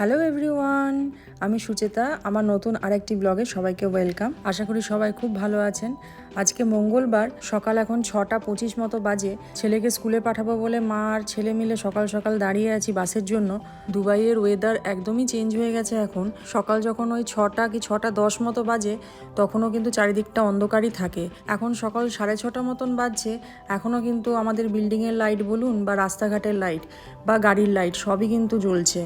Hello everyone, আমি সুচেতা। আমার নতুন আরেকটি ব্লগে সবাইকে ওয়েলকাম। আশা করি সবাই খুব ভালো আছেন। আজকে মঙ্গলবার, সকাল এখন 6:25 মতো বাজে। ছেলেকে স্কুলে পাঠাবো বলে মা আর ছেলে মিলে সকাল সকাল দাঁড়িয়ে আছি বাসের জন্য। দুবাইয়ের ওয়েদার একদমই চেঞ্জ হয়ে গেছে এখন। সকাল যখন ওই 6টা কি 6:10 মতো বাজে, তখনও কিন্তু চারিদিকটা অন্ধকারই থাকে। এখন সকাল 6:30 মতন বাজছে, এখনও কিন্তু আমাদের বিল্ডিংয়ের লাইট বলুন বা রাস্তাঘাটের লাইট বা গাড়ির লাইট সবই কিন্তু জ্বলছে।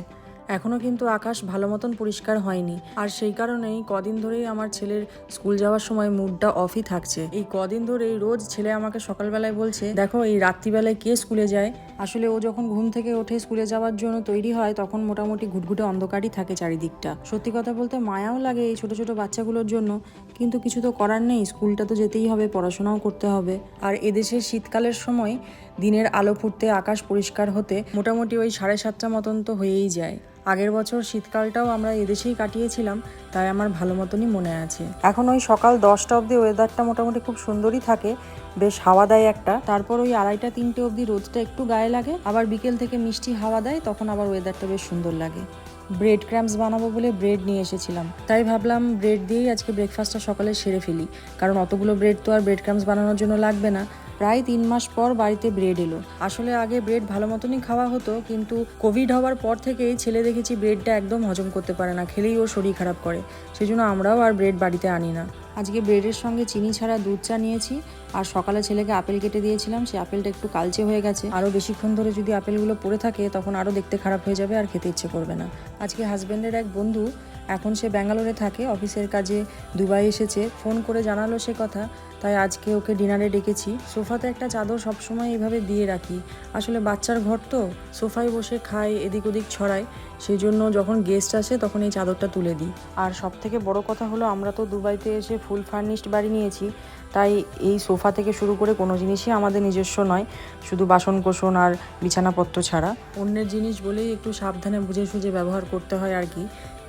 এখনও কিন্তু আকাশ ভালো মতন পরিষ্কার হয়নি, আর সেই কারণেই কদিন ধরেই আমার ছেলের স্কুল যাওয়ার সময় মুডটা অফই থাকছে। এই কদিন ধরেই রোজ ছেলে আমাকে সকালবেলায় বলছে, দেখো এই রাত্রিবেলায় কে স্কুলে যায়। আসলে ও যখন ঘুম থেকে ওঠে স্কুলে যাওয়ার জন্য তৈরি হয়, তখন মোটামুটি ঘুটঘুটে অন্ধকারই থাকে চারিদিকটা। সত্যি কথা বলতে মায়াও লাগে এই ছোট ছোট বাচ্চাগুলোর জন্য, কিন্তু কিছু তো করার নেই, স্কুলটা তো যেতেই হবে, পড়াশোনাও করতে হবে। আর এদেশের শীতকালের সময় দিনের আলো ফুটতে, আকাশ পরিষ্কার হতে মোটামুটি ওই 7:30 মতন তো হয়েই যায়। আগের বছর শীতকালটাও আমরা এদেশেই কাটিয়েছিলাম, তাই আমার ভালো মতনই মনে আছে। এখন ওই সকাল 10টা অবধি ওয়েদারটা মোটামুটি খুব সুন্দরই থাকে, বেশ হাওয়া দেয় একটা। তারপর ওই 2:30-3টে অবধি রোদটা একটু গায়ে লাগে, আবার বিকেল থেকে মিষ্টি হাওয়া দেয়, তখন আবার ওয়েদারটা বেশ সুন্দর লাগে। ব্রেড ক্র্যাম্পস বানাবো বলে ব্রেড নিয়ে এসেছিলাম, তাই ভাবলাম ব্রেড দিয়েই আজকে ব্রেকফাস্টটা সকালে সেরে ফেলি, কারণ অতগুলো ব্রেড তো আর ব্রেড ক্র্যাম্পস বানানোর জন্য লাগবে না। প্রায় 3 মাস পর বাড়িতে ব্রেড এলো। আসলে আগে ব্রেড ভালো মতনই খাওয়া হতো, কিন্তু কোভিড হওয়ার পর থেকেই ছেলে দেখেছি ব্রেডটা একদম হজম করতে পারে না, খেলেই ওর শরীর খারাপ করে। সেজন্য আমরাও আর ব্রেড বাড়িতে আনি না। আজকে ব্রেডের সঙ্গে চিনি ছাড়া দুধ চা নিয়েছি, আর সকালে ছেলেকে আপেল কেটে দিয়েছিলাম, সেই আপেলটা একটু কালচে হয়ে গেছে। আরও বেশিক্ষণ ধরে যদি আপেলগুলো পড়ে থাকে তখন আরও দেখতে খারাপ হয়ে যাবে, আর খেতে ইচ্ছে করবে না। আজকে হাজব্যান্ডের এক বন্ধু, এখন সে ব্যাঙ্গালোরে থাকে, অফিসের কাজে দুবাই এসেছে, ফোন করে জানালো সে কথা, তাই আজকে ওকে ডিনারে ডেকেছি। সোফাতে একটা চাদর সবসময় এইভাবে দিয়ে রাখি, আসলে বাচ্চার ঘর তো, সোফায় বসে খায়, এদিক ওদিক ছড়ায়, সেই জন্য যখন গেস্ট আসে তখন এই চাদরটা তুলে দিই। আর সব থেকে বড় কথা হলো, আমরা তো দুবাইতে এসে ফুল ফার্নিশড বাড়ি নিয়েছি, তাই এই সোফা থেকে শুরু করে কোনো জিনিসই আমাদের নিজস্ব নয়, শুধু বাসন কোসন আর বিছানাপত্র ছাড়া। অন্যের জিনিস বলেই একটু সাবধানে বুঝে সুঝে ব্যবহার করতে হয় আর কি।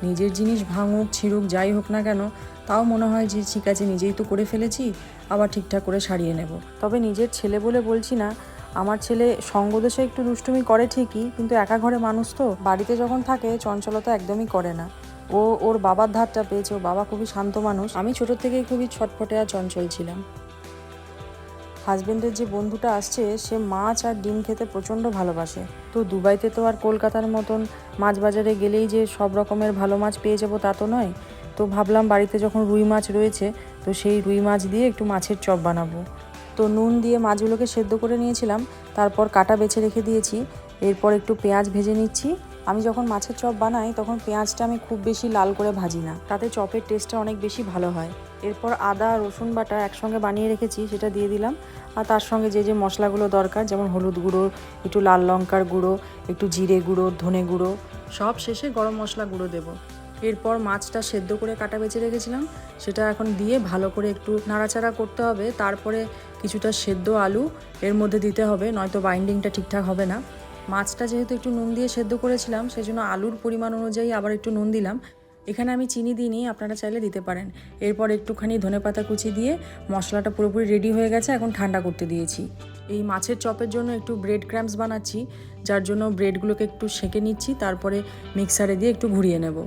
নিজের জিনিস ভাঙুক ছিঁড়ুক যাই হোক না কেন, তাও মনে হয় যে ঠিক আছে, নিজেই তো করে ফেলেছি, আবার ঠিকঠাক করে সারিয়ে নেব। তবে নিজের ছেলে বলে বলছি না, আমার ছেলে সঙ্গদোষে একটু দুষ্টুমি করে ঠিকই, কিন্তু একা ঘরে মানুষ তো, বাড়িতে যখন থাকে চঞ্চলতা একদমই করে না। ও ওর বাবার ধারটা পেয়েছে, ও বাবা খুবই শান্ত মানুষ, আমি ছোট থেকেই খুবই ছটফটে আর চঞ্চল ছিলাম। হাজবেন্ডের যে বন্ধুটা আসছে, সে মাছ আর ডিম খেতে প্রচণ্ড ভালোবাসে। তো দুবাইতে তো আর কলকাতার মতন মাছ বাজারে গেলেই যে সব রকমের ভালো মাছ পেয়ে যাবো তা তো নয়। তো ভাবলাম বাড়িতে যখন রুই মাছ রয়েছে, তো সেই রুই মাছ দিয়ে একটু মাছের চপ বানাবো। তো নুন দিয়ে মাছগুলোকে সেদ্ধ করে নিয়েছিলাম, তারপর কাটা বেছে রেখে দিয়েছি। এরপর একটু পেঁয়াজ ভেজে নিচ্ছি। আমি যখন মাছের চপ বানাই তখন পেঁয়াজটা আমি খুব বেশি লাল করে ভাজি না, তাতে চপের টেস্টটা অনেক বেশি ভালো হয়। এরপর আদা রসুন বাটা একসঙ্গে বানিয়ে রেখেছি, সেটা দিয়ে দিলাম। আর তার সঙ্গে যে যে মশলাগুলো দরকার, যেমন হলুদ গুঁড়ো, একটু লাল লঙ্কার গুঁড়ো, একটু জিরে গুঁড়ো, ধনে গুঁড়ো, সব শেষে গরম মশলা গুঁড়ো দেবো। এরপর মাছটা সেদ্ধ করে কাটা বেছে রেখেছিলাম, সেটা এখন দিয়ে ভালো করে একটু নাড়াচাড়া করতে হবে। তারপরে কিছুটা সেদ্ধ আলু এর মধ্যে দিতে হবে, নয়তো বাইন্ডিংটা ঠিকঠাক হবে না। মাছটা যেহেতু একটু নুন দিয়ে সেদ্ধ করেছিলাম, সেজন্য আলুর পরিমাণ অনুযায়ী আবার একটু নুন দিলাম। এখানে আমি চিনি দিইনি, আপনারা চাইলে দিতে পারেন। এরপর একটুখানি ধনেপাতা কুচি দিয়ে মশলাটা পুরোপুরি রেডি হয়ে গেছে, এখন ঠান্ডা করতে দিয়েছি। এই মাছের চপের জন্য একটু ব্রেড ক্র্যাম্পস বানাচ্ছি, যার জন্য ব্রেডগুলোকে একটু সেঁকে নিচ্ছি, তারপরে মিক্সারে দিয়ে একটু ঘুরিয়ে নেব।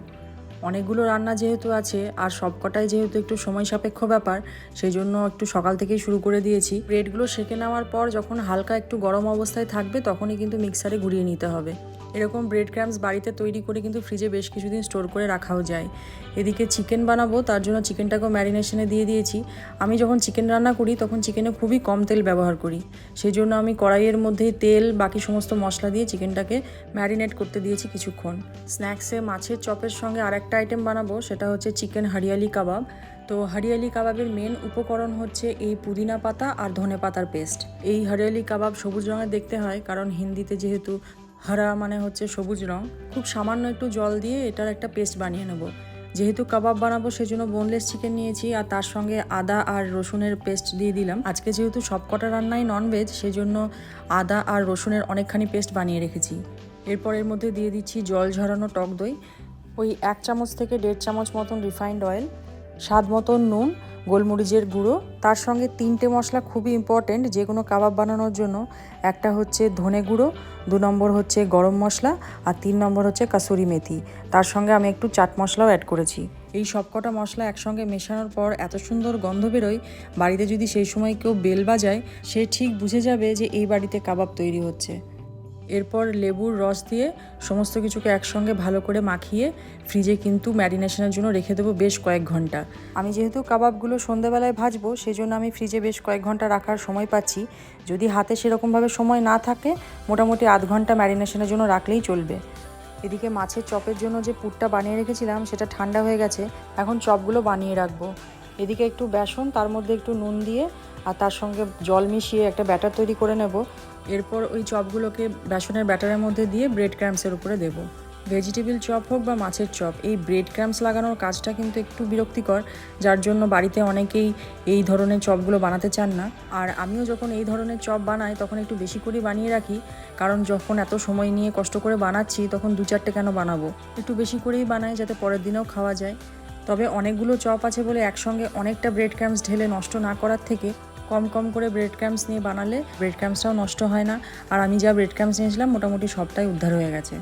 অনেকগুলো রান্না যেহেতু আছে, আর সবকটাই যেহেতু একটু সময় সাপেক্ষ ব্যাপার, সেই জন্য একটু সকাল থেকেই শুরু করে দিয়েছি। ব্রেডগুলো সেঁকে নেওয়ার পর যখন হালকা একটু গরম অবস্থায় থাকবে, তখনই কিন্তু মিক্সারে ঘুরিয়ে নিতে হবে। এরকম ব্রেড ক্র্যাম্পস বাড়িতে তৈরি করে কিন্তু ফ্রিজে বেশ কিছুদিন স্টোর করে রাখাও যায়। এদিকে চিকেন বানাবো, তার জন্য চিকেনটাকেও ম্যারিনেশনে দিয়ে দিয়েছি। আমি যখন চিকেন রান্না করি তখন চিকেনে খুবই কম তেল ব্যবহার করি, সেই জন্য আমি কড়াইয়ের মধ্যেই তেল বাকি সমস্ত মশলা দিয়ে চিকেনটাকে ম্যারিনেট করতে দিয়েছি কিছুক্ষণ। স্ন্যাক্সে মাছের চপের সঙ্গে আরেকটা আইটেম বানাবো, সেটা হচ্ছে চিকেন হরিয়ালি কাবাব। তো হরিয়ালি কাবাবের মেন উপকরণ হচ্ছে এই পুদিনা পাতা আর ধনে পাতার পেস্ট। এই হরিয়ালি কাবাব সবুজ রঙের দেখতে হয়, কারণ হিন্দিতে যেহেতু হরা মানে হচ্ছে সবুজ রং। খুব সামান্য একটু জল দিয়ে এটার একটা পেস্ট বানিয়ে নেব। যেহেতু কাবাব বানাবো সেজন্য বোনলেস চিকেন নিয়েছি, আর তার সঙ্গে আদা আর রসুনের পেস্ট দিয়ে দিলাম। আজকে যেহেতু সবকটা রান্নাই ননভেজ, সেজন্য আদা আর রসুনের অনেকখানি পেস্ট বানিয়ে রেখেছি। এরপর এর মধ্যে দিয়ে দিচ্ছি জল ঝরানো টক দই, ওই 1 চামচ থেকে 1.5 চামচ মতন রিফাইন্ড অয়েল, স্বাদ মতন নুন, গোলমরিচের গুঁড়ো, তার সঙ্গে 3টে মশলা খুবই ইম্পর্টেন্ট যে কোনো কাবাব বানানোর জন্য। একটা হচ্ছে ধনে গুঁড়ো, 2 নম্বর হচ্ছে গরম মশলা, আর 3 নম্বর হচ্ছে কাসুরি মেথি। তার সঙ্গে আমি একটু চাট মশলাও অ্যাড করেছি। এই সবকটা মশলা একসঙ্গে মেশানোর পর এত সুন্দর গন্ধ বেরোয়, বাড়িতে যদি সেই সময় কেউ বেল বাজায় সে ঠিক বুঝে যাবে যে এই বাড়িতে কাবাব তৈরি হচ্ছে। এরপর লেবুর রস দিয়ে সমস্ত কিছুকে একসঙ্গে ভালো করে মাখিয়ে ফ্রিজে কিন্তু ম্যারিনেশনের জন্য রেখে দেবো বেশ কয়েক ঘন্টা। আমি যেহেতু কাবাবগুলো সন্ধ্যেবেলায় ভাজবো সেই জন্য আমি ফ্রিজে বেশ কয়েক ঘন্টা রাখার সময় পাচ্ছি। যদি হাতে সেরকমভাবে সময় না থাকে মোটামুটি আধ ঘন্টা ম্যারিনেশনের জন্য রাখলেই চলবে। এদিকে মাছের চপের জন্য যে পুরটা বানিয়ে রেখেছিলাম সেটা ঠান্ডা হয়ে গেছে, এখন চপগুলো বানিয়ে রাখবো। এদিকে একটু বেসন, তার মধ্যে একটু নুন দিয়ে আর তার সঙ্গে জল মিশিয়ে একটা ব্যাটার তৈরি করে নেব। এরপর ওই চপগুলোকে বেসনের ব্যাটারের মধ্যে দিয়ে ব্রেড ক্রাম্পসের উপরে দেবো। ভেজিটেবল চপ হোক বা মাছের চপ, এই ব্রেড ক্রাম্পস লাগানোর কাজটা কিন্তু একটু বিরক্তিকর, যার জন্য বাড়িতে অনেকেই এই ধরনের চপগুলো বানাতে চান না। আর আমিও যখন এই ধরনের চপ বানাই তখন একটু বেশি করে বানিয়ে রাখি, কারণ যখন এত সময় নিয়ে কষ্ট করে বানাচ্ছি তখন 2-4টে কেন বানাবো, একটু বেশি করেই বানাই যাতে পরের দিনেও খাওয়া যায়। তবে অনেকগুলো চপ আছে বলে একসঙ্গে অনেকটা ব্রেড ক্রাম্পস ঢেলে নষ্ট না করার থেকে কম কম করে ব্রেড ক্রাম্পস নিয়ে বানালে ব্রেড ক্রাম্পসটাও নষ্ট হয় না। আর আমি যা ব্রেড ক্রাম্পস নিয়েছিলাম মোটামুটি সবটাই উদ্ধার হয়ে গেছে।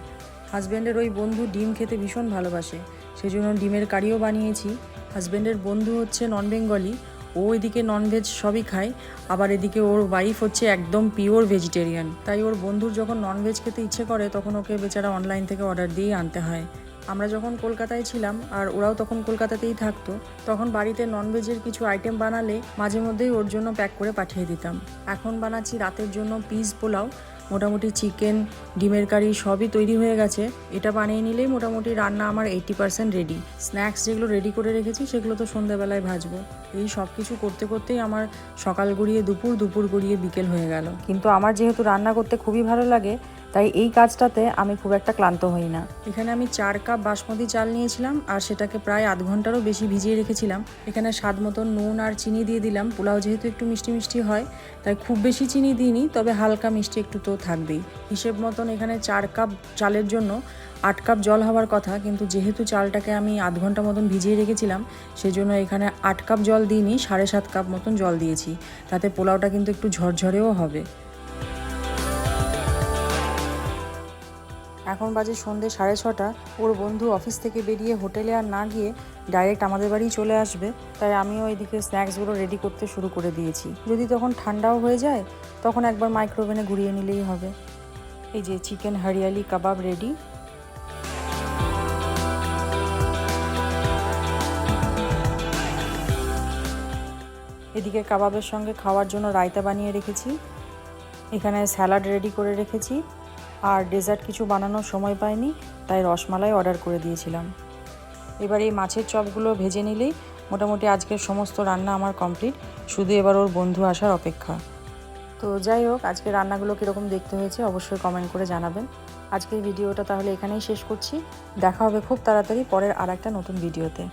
হাজব্যান্ডের ওই বন্ধু ডিম খেতে ভীষণ ভালোবাসে, সেই জন্য ডিমের কারিও বানিয়েছি। হাজব্যান্ডের বন্ধু হচ্ছে নন বেঙ্গলি, ও এদিকে ননভেজ সবই খায়, আবার এদিকে ওর ওয়াইফ হচ্ছে একদম পিওর ভেজিটেরিয়ান। তাই ওর বন্ধুর যখন ননভেজ খেতে ইচ্ছে করে তখন ওকে বেচারা অনলাইন থেকে অর্ডার দিয়েই আনতে হয়। আমরা যখন কলকাতায় ছিলাম আর ওরাও তখন কলকাতাতেই থাকতো, তখন বাড়িতে ননভেজের কিছু আইটেম বানালে মাঝে মধ্যেই ওর জন্য প্যাক করে পাঠিয়ে দিতাম। এখন বানাচ্ছি রাতের জন্য পিস পোলাও। মোটামুটি চিকেন, ডিমের কারি সবই তৈরি হয়ে গেছে। এটা বানিয়ে নিলেই মোটামুটি রান্না আমার 80% রেডি। স্ন্যাক্স যেগুলো রেডি করে রেখেছি সেগুলো তো সন্ধ্যাবেলায় ভাজবো। এই সব কিছু করতে করতেই আমার সকাল গড়িয়ে দুপুর, দুপুর গড়িয়ে বিকেল হয়ে গেল। কিন্তু আমার যেহেতু রান্না করতে খুবই ভালো লাগে তাই এই কাজটাতে আমি খুব একটা ক্লান্ত হই না। এখানে আমি 4 কাপ বাসমতি চাল নিয়েছিলাম আর সেটাকে প্রায় আধ ঘন্টারও বেশি ভিজিয়ে রেখেছিলাম। এখানে স্বাদ মতো নুন আর চিনি দিয়ে দিলাম। পোলাও যেহেতু একটু মিষ্টি মিষ্টি হয় তাই খুব বেশি চিনি দিইনি, তবে হালকা মিষ্টি একটু তো থাকবেই। হিসেব মতন এখানে 4 কাপ চালের জন্য 8 কাপ জল হওয়ার কথা, কিন্তু যেহেতু চালটাকে আমি আধ ঘন্টা মতন ভিজিয়ে রেখেছিলাম সেজন্য এখানে 8 কাপ জল দিইনি, 7.5 কাপ মতন জল দিয়েছি। তাতে পোলাওটা কিন্তু একটু ঝরঝরেও হবে। এখন বাজে সন্ধ্যে 6:30। ওর বন্ধু অফিস থেকে বেরিয়ে হোটেলে আর না গিয়ে ডাইরেক্ট আমাদের বাড়িই চলে আসবে, তাই আমিও এদিকে স্ন্যাক্সগুলো রেডি করতে শুরু করে দিয়েছি। যদি তখন ঠান্ডাও হয়ে যায় তখন একবার মাইক্রোওভেনে ঘুরিয়ে নিলেই হবে। এই যে চিকেন হরিয়ালি কাবাব রেডি। এদিকে কাবাবের সঙ্গে খাওয়ার জন্য রায়তা বানিয়ে রেখেছি, এখানে স্যালাড রেডি করে রেখেছি, আর ডেজার্ট কিছু বানানোর সময় পাইনি তাই রসমালাই অর্ডার করে দিয়েছিলাম। এবার এই মাছের চপগুলো ভেজে নিলেই মোটামুটি আজকের সমস্ত রান্না আমার কমপ্লিট, শুধু এবার ওর বন্ধু আসার অপেক্ষা। তো যাই হোক, আজকে রান্নাগুলো কীরকম দেখতে হয়েছে অবশ্যই কমেন্ট করে জানাবেন। আজকের ভিডিওটা তাহলে এখানেই শেষ করছি। দেখা হবে খুব তাড়াতাড়ি পরের আর একটা নতুন ভিডিওতে।